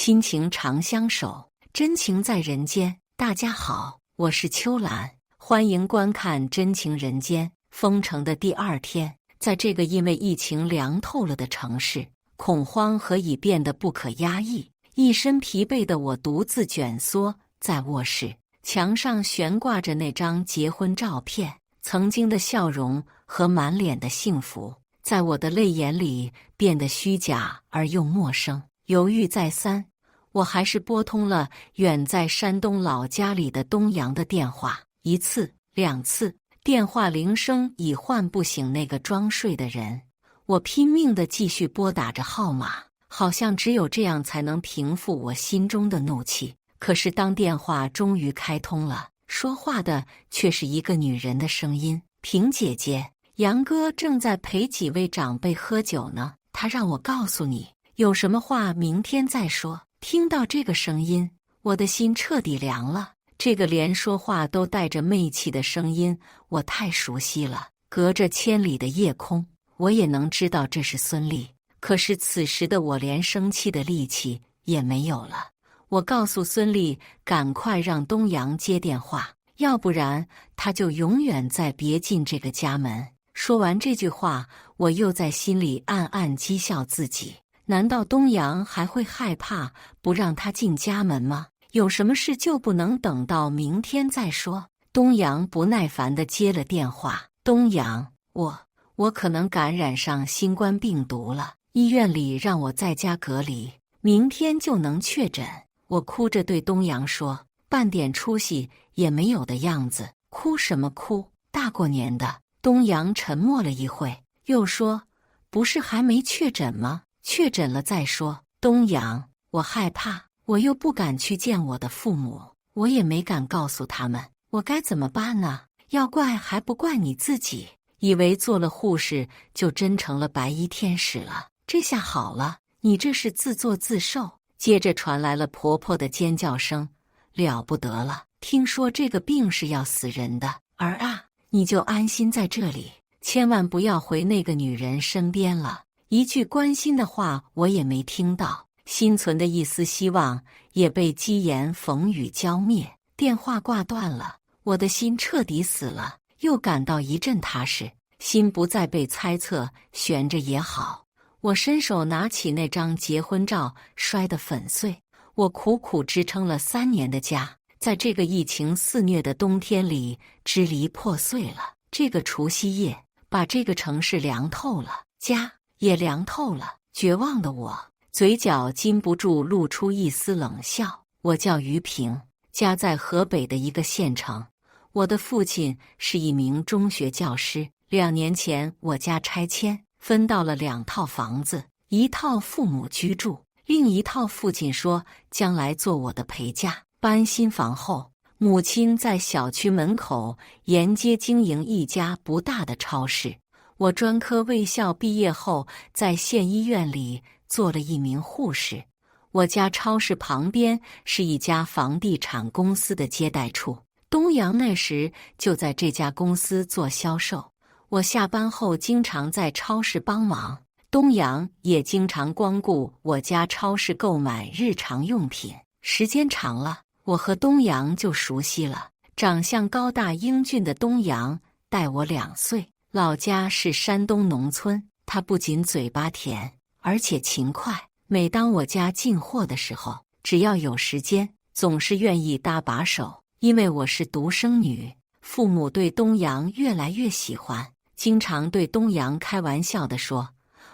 亲情长相守，真情在人间。大家好，我是秋兰，欢迎观看《真情人间》。封城的第2天，在这个因为疫情凉透了的城市，恐慌和已变得不可压抑。一身疲惫的我独自蜷缩在卧室，墙上悬挂着那张结婚照片，曾经的笑容和满脸的幸福，在我的泪眼里变得虚假而又陌生。犹豫再三，我还是拨通了远在山东老家里的东阳的电话。1次、2次，电话铃声已唤不醒那个装睡的人。我拼命地继续拨打着号码，好像只有这样才能平复我心中的怒气。可是当电话终于开通了，说话的却是一个女人的声音：“萍姐姐，杨哥正在陪几位长辈喝酒呢，他让我告诉你，有什么话明天再说。”听到这个声音，我的心彻底凉了。这个连说话都带着媚气的声音，我太熟悉了。隔着千里的夜空，我也能知道这是孙俪。可是此时的我连生气的力气也没有了。我告诉孙俪，赶快让东阳接电话，要不然他就永远再别进这个家门。说完这句话，我又在心里暗暗讥笑自己。难道东阳还会害怕不让他进家门吗？有什么事就不能等到明天再说？东阳不耐烦地接了电话。东阳，我可能感染上新冠病毒了，医院里让我在家隔离，明天就能确诊。我哭着对东阳说，半点出息也没有的样子。哭什么哭？大过年的。东阳沉默了一会，又说，不是还没确诊吗？确诊了再说。东阳，我害怕，我又不敢去见我的父母，我也没敢告诉他们，我该怎么办呢？要怪还不怪你自己，以为做了护士就真成了白衣天使了，这下好了，你这是自作自受。接着传来了婆婆的尖叫声，了不得了，听说这个病是要死人的，儿啊，你就安心在这里，千万不要回那个女人身边了。一句关心的话我也没听到，心存的一丝希望也被疾言风语浇灭。电话挂断了，我的心彻底死了，又感到一阵踏实，心不再被猜测悬着也好。我伸手拿起那张结婚照，摔得粉碎。我苦苦支撑了3年的家，在这个疫情肆虐的冬天里支离破碎了。这个除夕夜，把这个城市凉透了，家也凉透了。绝望的我，嘴角禁不住露出一丝冷笑。我叫于平，家在河北的一个县城。我的父亲是一名中学教师。2年前，我家拆迁，分到了2套房子，一套父母居住，另一套父亲说将来做我的陪嫁。搬新房后，母亲在小区门口沿街经营一家不大的超市。我专科卫校毕业后，在县医院里做了1名护士。我家超市旁边是一家房地产公司的接待处，东阳那时就在这家公司做销售。我下班后经常在超市帮忙，东阳也经常光顾我家超市购买日常用品。时间长了，我和东阳就熟悉了。长相高大英俊的东阳大我2岁。老家是山东农村，他不仅嘴巴甜，而且勤快。每当我家进货的时候，只要有时间，总是愿意搭把手。因为我是独生女，父母对东阳越来越喜欢，经常对东阳开玩笑地说，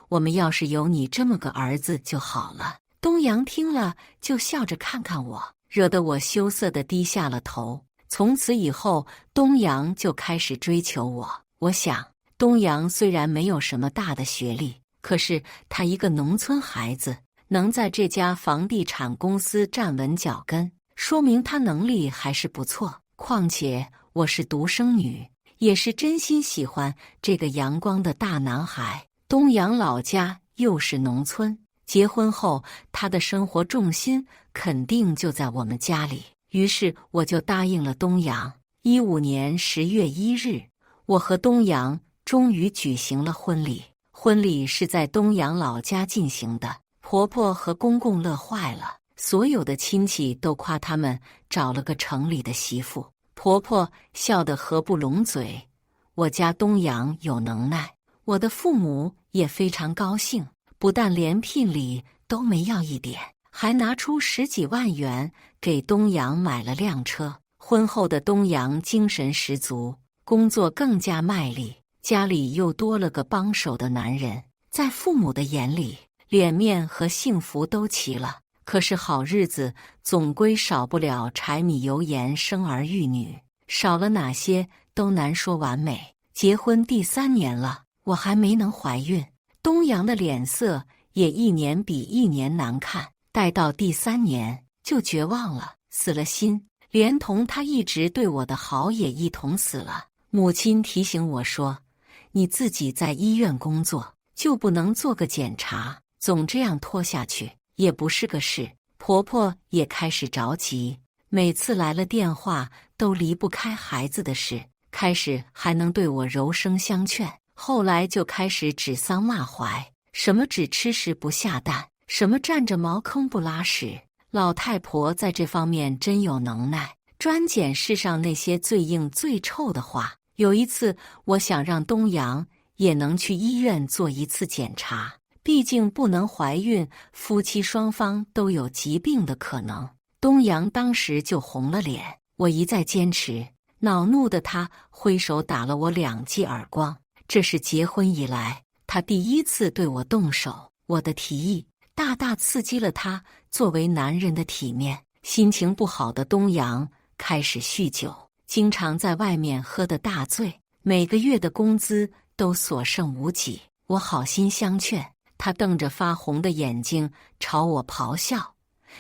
我们要是有你这么个儿子就好了。东阳听了就笑着看看我，惹得我羞涩地低下了头。从此以后，东阳就开始追求我。我想，东阳虽然没有什么大的学历，可是他一个农村孩子，能在这家房地产公司站稳脚跟，说明他能力还是不错。况且我是独生女，也是真心喜欢这个阳光的大男孩。东阳老家又是农村，结婚后他的生活重心肯定就在我们家里，于是我就答应了东阳。15年10月1日，我和东阳终于举行了婚礼。婚礼是在东阳老家进行的，婆婆和公公乐坏了，所有的亲戚都夸他们找了个城里的媳妇，婆婆笑得合不拢嘴。我家东阳有能耐，我的父母也非常高兴，不但连聘礼都没要一点，还拿出10几万元给东阳买了辆车。婚后的东阳精神十足，工作更加卖力，家里又多了个帮手的男人，在父母的眼里，脸面和幸福都齐了。可是好日子总归少不了柴米油盐生儿育女，少了哪些都难说完美。结婚第3年了，我还没能怀孕，东阳的脸色也一年比一年难看。待到第3年就绝望了，死了心，连同他一直对我的好也一同死了。母亲提醒我说，你自己在医院工作，就不能做个检查，总这样拖下去也不是个事。婆婆也开始着急，每次来了电话都离不开孩子的事，开始还能对我柔声相劝，后来就开始指桑骂槐，什么只吃屎不下蛋，什么占着茅坑不拉屎。老太婆在这方面真有能耐，专捡世上那些最硬最臭的话。有一次，我想让东阳也能去医院做一次检查，毕竟不能怀孕，夫妻双方都有疾病的可能。东阳当时就红了脸，我一再坚持，恼怒的他挥手打了我2记耳光。这是结婚以来他第一次对我动手，我的提议大大刺激了他作为男人的体面。心情不好的东阳开始酗酒，经常在外面喝得大醉，每个月的工资都所剩无几。我好心相劝，他瞪着发红的眼睛朝我咆哮，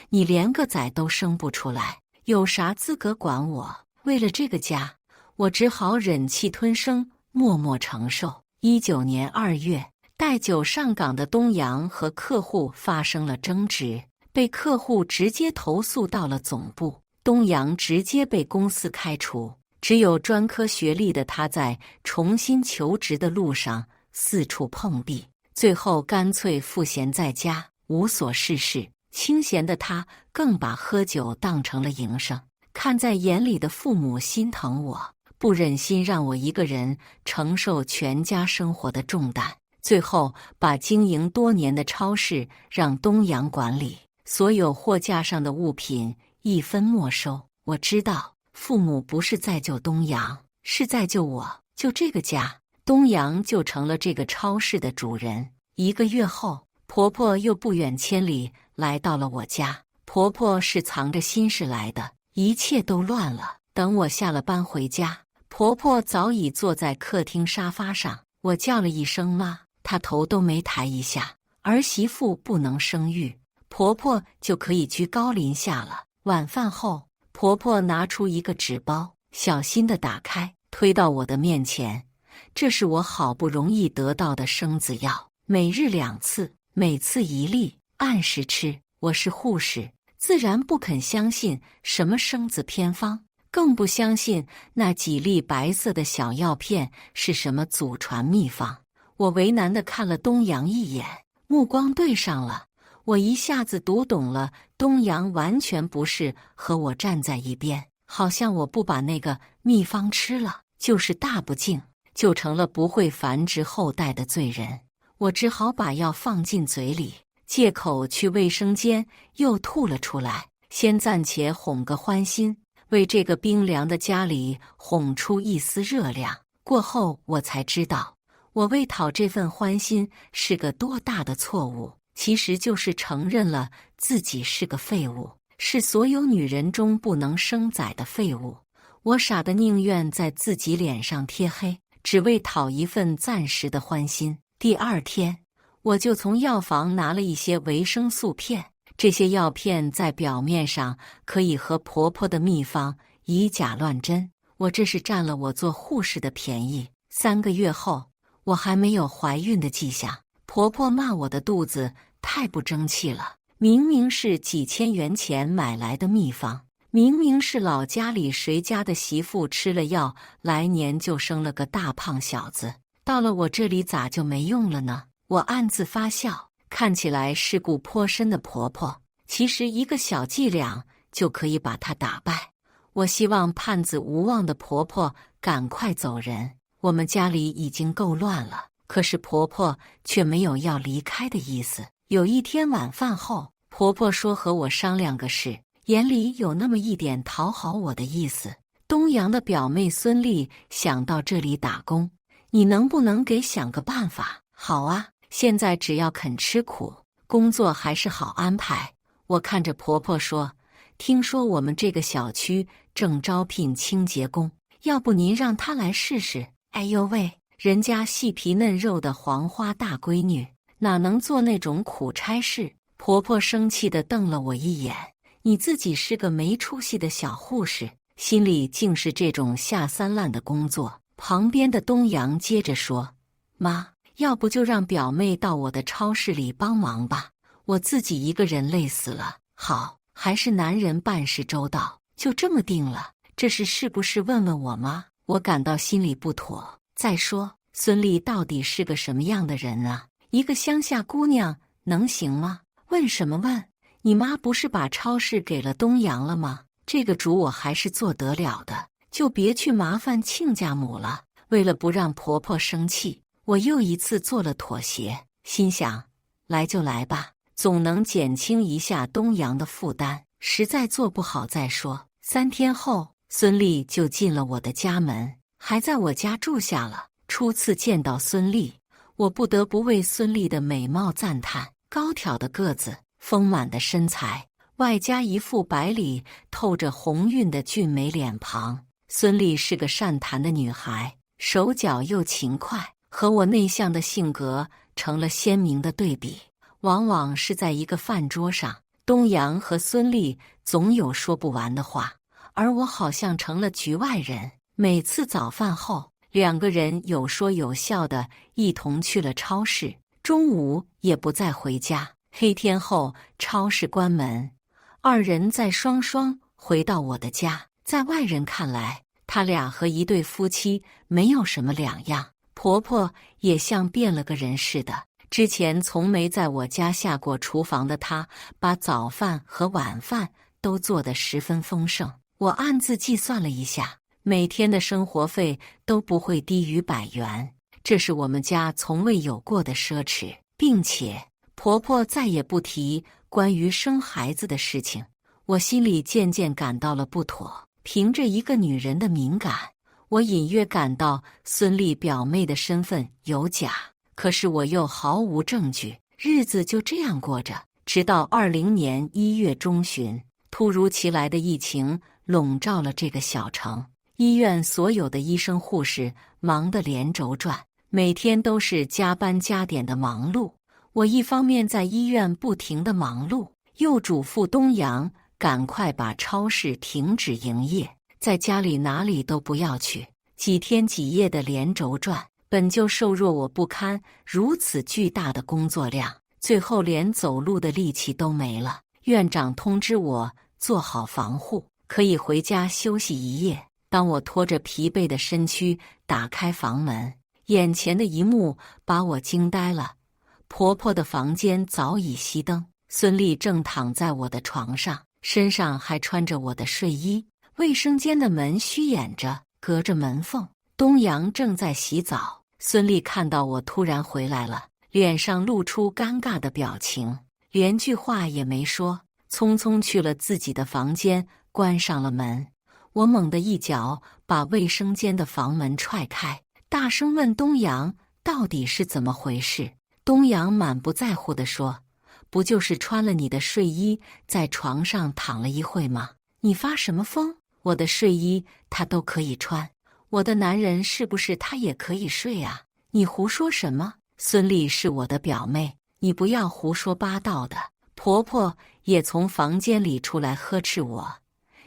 你连个崽都生不出来，有啥资格管我？为了这个家，我只好忍气吞声，默默承受。19年2月，带酒上岗的东阳和客户发生了争执，被客户直接投诉到了总部，东阳直接被公司开除。只有专科学历的他在重新求职的路上四处碰壁，最后干脆赋闲在家，无所事事。清闲的他更把喝酒当成了营生，看在眼里的父母心疼我，不忍心让我一个人承受全家生活的重担，最后把经营多年的超市让东阳管理，所有货架上的物品一分没收。我知道父母不是在救东阳，是在救我，救这个家。东阳就成了这个超市的主人。1个月后，婆婆又不远千里来到了我家。婆婆是藏着心事来的，一切都乱了。等我下了班回家，婆婆早已坐在客厅沙发上，我叫了一声妈，她头都没抬一下。儿媳妇不能生育，婆婆就可以居高临下了。晚饭后，婆婆拿出一个纸包，小心地打开，推到我的面前。这是我好不容易得到的生子药，每日2次，每次1粒，按时吃。我是护士，自然不肯相信什么生子偏方，更不相信那几粒白色的小药片是什么祖传秘方。我为难地看了东阳一眼，目光对上了，我一下子读懂了，东阳完全不是和我站在一边，好像我不把那个秘方吃了，就是大不敬，就成了不会繁殖后代的罪人。我只好把药放进嘴里，借口去卫生间又吐了出来，先暂且哄个欢心，为这个冰凉的家里哄出一丝热量。过后我才知道，我为讨这份欢心是个多大的错误，其实就是承认了自己是个废物，是所有女人中不能生崽的废物。我傻得宁愿在自己脸上贴黑，只为讨一份暂时的欢心。第2天，我就从药房拿了一些维生素片，这些药片在表面上可以和婆婆的秘方以假乱真，我这是占了我做护士的便宜。3个月后，我还没有怀孕的迹象，婆婆骂我的肚子太不争气了，明明是几千元钱买来的秘方，明明是老家里谁家的媳妇吃了药，来年就生了个大胖小子，到了我这里咋就没用了呢？我暗自发笑，看起来世故颇深的婆婆，其实一个小伎俩就可以把她打败。我希望盼子无望的婆婆赶快走人，我们家里已经够乱了。可是婆婆却没有要离开的意思。有一天晚饭后，婆婆说和我商量个事，眼里有那么一点讨好我的意思。东阳的表妹孙俪想到这里打工，你能不能给想个办法？好啊，现在只要肯吃苦，工作还是好安排。我看着婆婆说，听说我们这个小区正招聘清洁工，要不您让她来试试？哎呦喂，人家细皮嫩肉的黄花大闺女，哪能做那种苦差事？婆婆生气地瞪了我一眼，你自己是个没出息的小护士，心里竟是这种下三滥的工作。旁边的东阳接着说，妈，要不就让表妹到我的超市里帮忙吧，我自己一个人累死了。好，还是男人办事周到，就这么定了。这事是不是问问我吗？我感到心里不妥。再说，孙俪到底是个什么样的人啊？一个乡下姑娘能行吗？问什么问？你妈不是把超市给了东阳了吗？这个主我还是做得了的，就别去麻烦亲家母了。为了不让婆婆生气，我又一次做了妥协，心想，来就来吧，总能减轻一下东阳的负担，实在做不好再说。3天后，孙俪就进了我的家门，还在我家住下了。初次见到孙俪，我不得不为孙俪的美貌赞叹。高挑的个子，丰满的身材，外加一副白里透着红晕的俊美脸庞，孙俪是个善谈的女孩，手脚又勤快，和我内向的性格成了鲜明的对比。往往是在一个饭桌上，东阳和孙俪总有说不完的话，而我好像成了局外人。每次早饭后，两个人有说有笑的一同去了超市，中午也不再回家。黑天后，超市关门，二人再双双回到我的家。在外人看来，他俩和一对夫妻没有什么两样。婆婆也像变了个人似的，之前从没在我家下过厨房的她，把早饭和晚饭都做得十分丰盛。我暗自计算了一下，每天的生活费都不会低于100元，这是我们家从未有过的奢侈，并且婆婆再也不提关于生孩子的事情。我心里渐渐感到了不妥。凭着一个女人的敏感，我隐约感到孙俪表妹的身份有假，可是我又毫无证据。日子就这样过着，直到20年1月中旬，突如其来的疫情笼罩了这个小城。医院所有的医生护士忙得连轴转，每天都是加班加点的忙碌。我一方面在医院不停地忙碌，又嘱咐东阳赶快把超市停止营业，在家里哪里都不要去。几天几夜的连轴转，本就瘦弱我不堪如此巨大的工作量，最后连走路的力气都没了。院长通知我做好防护，可以回家休息一夜。当我拖着疲惫的身躯打开房门，眼前的一幕把我惊呆了。婆婆的房间早已熄灯，孙俪正躺在我的床上，身上还穿着我的睡衣。卫生间的门虚掩着，隔着门缝，东阳正在洗澡。孙俪看到我突然回来了，脸上露出尴尬的表情，连句话也没说，匆匆去了自己的房间，关上了门。我猛地一脚把卫生间的房门踹开，大声问东阳到底是怎么回事。东阳满不在乎地说，不就是穿了你的睡衣在床上躺了一会吗？你发什么疯？我的睡衣他都可以穿，我的男人是不是他也可以睡啊？你胡说什么？孙俪是我的表妹，你不要胡说八道的。婆婆也从房间里出来呵斥我，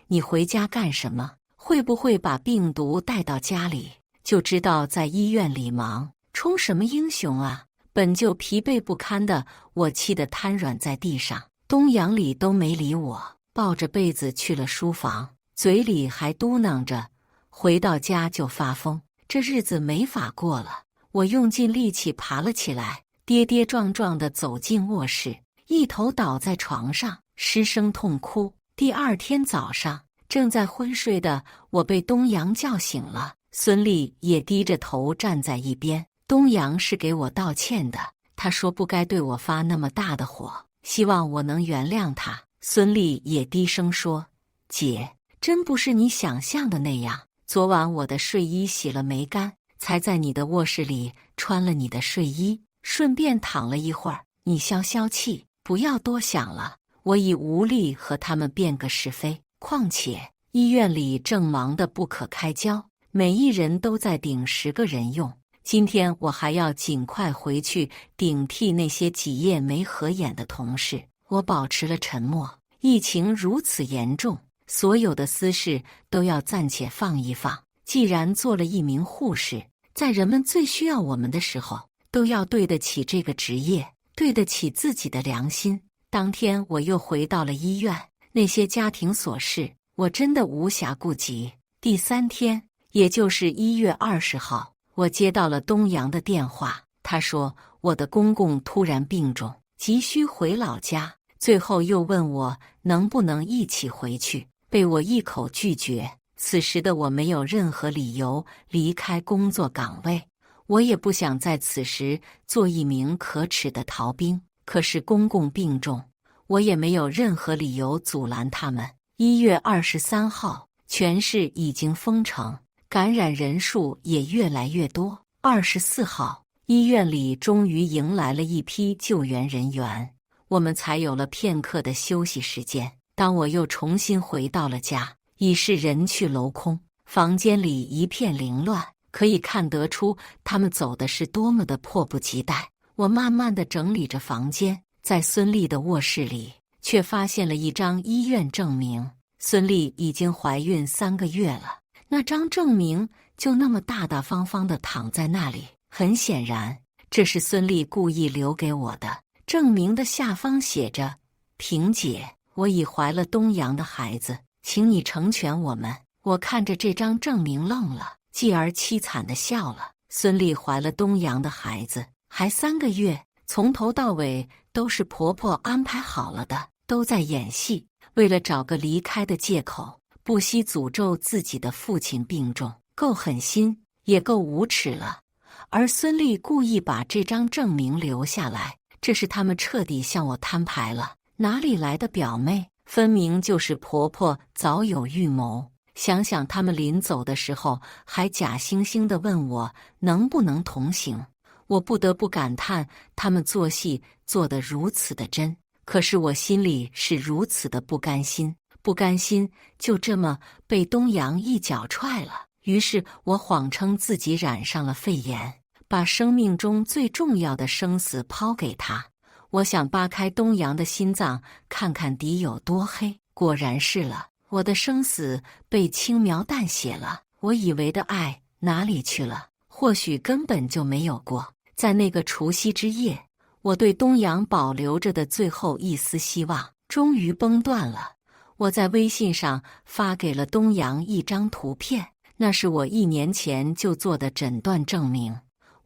你回家干什么？会不会把病毒带到家里？就知道在医院里忙，冲什么英雄啊？本就疲惫不堪的我气得瘫软在地上，东阳里都没理我，抱着被子去了书房，嘴里还嘟囔着回到家就发疯，这日子没法过了。我用尽力气爬了起来，跌跌撞撞地走进卧室，一头倒在床上，失声痛哭。第二天早上，正在昏睡的我被东阳叫醒了，孙俪也低着头站在一边。东阳是给我道歉的，他说不该对我发那么大的火，希望我能原谅他。孙俪也低声说：“姐，真不是你想象的那样。昨晚我的睡衣洗了没干，才在你的卧室里穿了你的睡衣，顺便躺了一会儿。你消消气，不要多想了。我已无力和他们辩个是非。况且医院里正忙得不可开交，每一人都在顶10个人用。今天我还要尽快回去顶替那些几夜没合眼的同事。”我保持了沉默。疫情如此严重，所有的私事都要暂且放一放。既然做了一名护士，在人们最需要我们的时候，都要对得起这个职业，对得起自己的良心。当天我又回到了医院，那些家庭琐事我真的无暇顾及。第3天，也就是1月20号，我接到了东阳的电话，他说我的公公突然病重，急需回老家，最后又问我能不能一起回去，被我一口拒绝。此时的我没有任何理由离开工作岗位，我也不想在此时做一名可耻的逃兵。可是公公病重，我也没有任何理由阻拦他们。1月23号，全市已经封城，感染人数也越来越多。24号，医院里终于迎来了一批救援人员，我们才有了片刻的休息时间。当我又重新回到了家，已是人去楼空，房间里一片凌乱，可以看得出他们走的是多么的迫不及待。我慢慢地整理着房间，在孙俪的卧室里，却发现了一张医院证明。孙俪已经怀孕3个月了，那张证明就那么大大方方地躺在那里。很显然，这是孙俪故意留给我的。证明的下方写着：“婷姐，我已怀了东阳的孩子，请你成全我们。”我看着这张证明愣了，继而凄惨地笑了。孙俪怀了东阳的孩子，还3个月，从头到尾都是婆婆安排好了的，都在演戏，为了找个离开的借口，不惜诅咒自己的父亲病重，够狠心，也够无耻了。而孙俪故意把这张证明留下来，这是他们彻底向我摊牌了。哪里来的表妹？分明就是婆婆早有预谋。想想他们临走的时候，还假惺惺地问我能不能同行，我不得不感叹他们做戏做得如此的真。可是我心里是如此的不甘心，不甘心就这么被东阳一脚踹了。于是我谎称自己染上了肺炎，把生命中最重要的生死抛给他。我想扒开东阳的心脏，看看底有多黑。果然是了，我的生死被轻描淡写了。我以为的爱哪里去了？或许根本就没有过。在那个除夕之夜，我对东阳保留着的最后一丝希望终于崩断了。我在微信上发给了东阳一张图片，那是我1年前就做的诊断证明。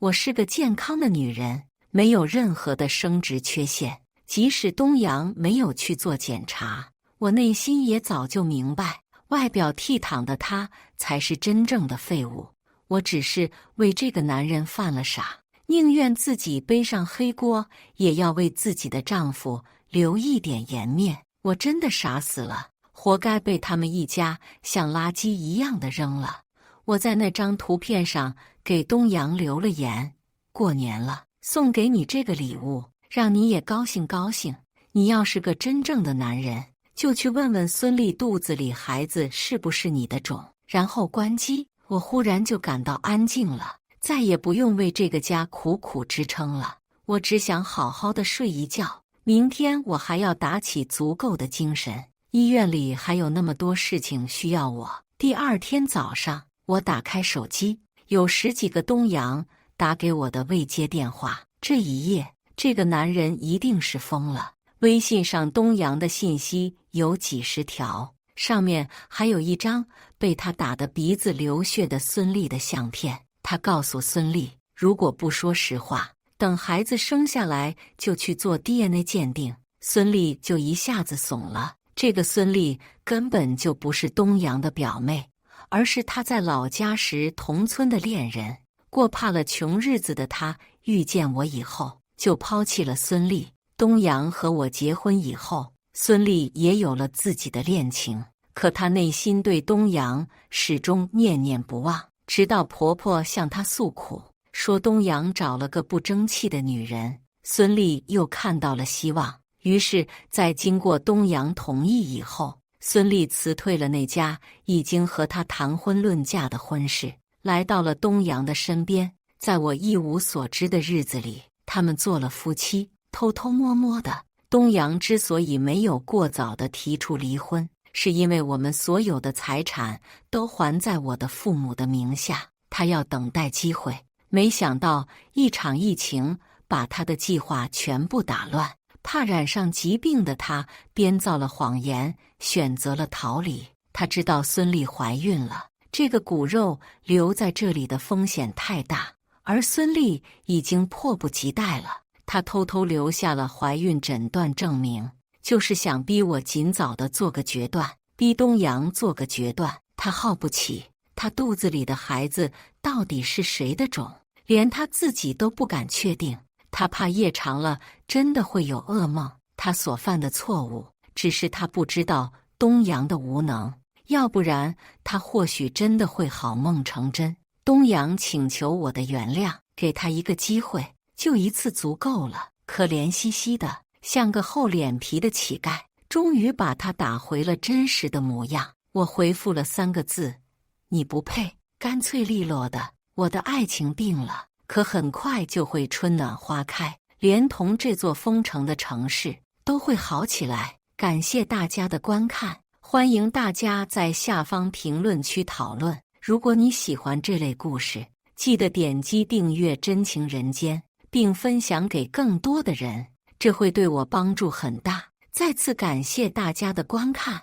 我是个健康的女人，没有任何的生殖缺陷。即使东阳没有去做检查，我内心也早就明白，外表倜傥的他才是真正的废物。我只是为这个男人犯了傻，宁愿自己背上黑锅，也要为自己的丈夫留一点颜面。我真的傻死了，活该被他们一家像垃圾一样的扔了。我在那张图片上给东阳留了言：过年了，送给你这个礼物，让你也高兴高兴。你要是个真正的男人，就去问问孙俪肚子里孩子是不是你的种，然后关机。我忽然就感到安静了，再也不用为这个家苦苦支撑了。我只想好好的睡一觉，明天我还要打起足够的精神。医院里还有那么多事情需要我。第2天早上，我打开手机，有10几个东阳打给我的未接电话。这一夜，这个男人一定是疯了。微信上东阳的信息有几十条，上面还有一张被他打得鼻子流血的孙俪的相片。他告诉孙俪，如果不说实话，等孩子生下来就去做 DNA 鉴定。孙俪就一下子怂了。这个孙俪根本就不是东阳的表妹，而是他在老家时同村的恋人。过怕了穷日子的他，遇见我以后就抛弃了孙俪。东阳和我结婚以后，孙俪也有了自己的恋情，可她内心对东阳始终念念不忘。直到婆婆向她诉苦，说东阳找了个不争气的女人，孙俪又看到了希望。于是在经过东阳同意以后，孙俪辞退了那家已经和她谈婚论嫁的婚事，来到了东阳的身边。在我一无所知的日子里，他们做了夫妻，偷偷摸摸的。东阳之所以没有过早的提出离婚，是因为我们所有的财产都还在我的父母的名下，他要等待机会。没想到一场疫情把他的计划全部打乱，怕染上疾病的他编造了谎言，选择了逃离。他知道孙俪怀孕了，这个骨肉留在这里的风险太大，而孙俪已经迫不及待了。他偷偷留下了怀孕诊断证明，就是想逼我尽早的做个决断，逼东阳做个决断。他耗不起，他肚子里的孩子到底是谁的种，连他自己都不敢确定。他怕夜长了真的会有噩梦。他所犯的错误，只是他不知道东阳的无能，要不然他或许真的会好梦成真。东阳请求我的原谅，给他一个机会，就一次足够了。可怜兮兮的，像个厚脸皮的乞丐，终于把他打回了真实的模样。我回复了3个字：你不配。干脆利落的，我的爱情定了。可很快就会春暖花开，连同这座封城的城市都会好起来。感谢大家的观看，欢迎大家在下方评论区讨论。如果你喜欢这类故事，记得点击订阅真情人间，并分享给更多的人，这会对我帮助很大。再次感谢大家的观看。